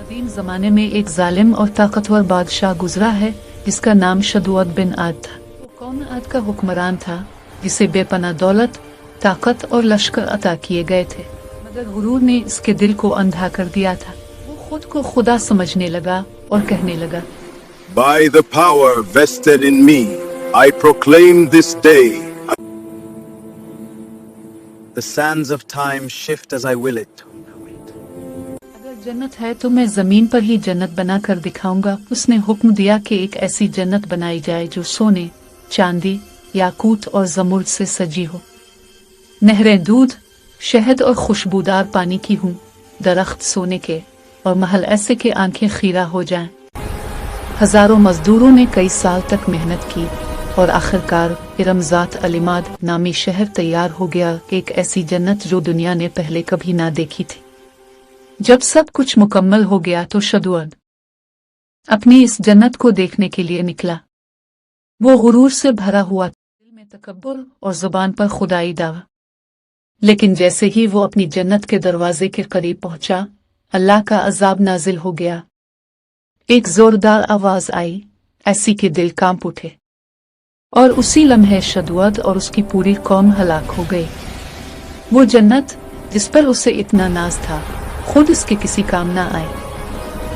कदीम ज़माने में एक जालिम और ताकतवर बादशाह गुजरा है जिसका नाम शदूअत बिन आद था। वो कौम आद का हुक्मरान था जिसे बेपनाह दौलत, ताकत और लश्कर अता किए गए थे, मगर गुरूर ने इसके दिल को अंधा कर दिया था। वो खुद को खुदा समझने लगा और कहने लगा, By the power vested in me, I proclaim this day. The sands of time shift as I will it. अगर जन्नत है तो मैं जमीन पर ही जन्नत बना कर दिखाऊंगा। उसने हुक्म दिया कि एक ऐसी जन्नत बनाई जाए जो सोने, चांदी, याकूत और जमुर्द से सजी हो। नहरें दूध, शहद और खुशबूदार पानी की हों, दरख्त सोने के और महल ऐसे के आंखें खीरा हो जाएं। हजारों मजदूरों ने कई साल तक मेहनत की और आखिरकार इरमजात अलीमाद नामी शहर तैयार हो गया, एक ऐसी जन्नत जो दुनिया ने पहले कभी ना देखी थी। जब सब कुछ मुकम्मल हो गया तो शदूअत अपनी इस जन्नत को देखने के लिए निकला। वो गुरूर से भरा हुआ, दिल में तकब्बुर और जुबान पर खुदाई दावा। लेकिन जैसे ही वो अपनी जन्नत के दरवाजे के करीब पहुंचा, अल्लाह का अजाब नाजिल हो गया। एक जोरदार आवाज आई, ऐसी कि दिल कांप उठे, और उसी लम्हे शदूअत और उसकी पूरी कौम हलाक हो गई। वो जन्नत जिस पर उसे इतना नाज था खुद इसके किसी काम ना आए।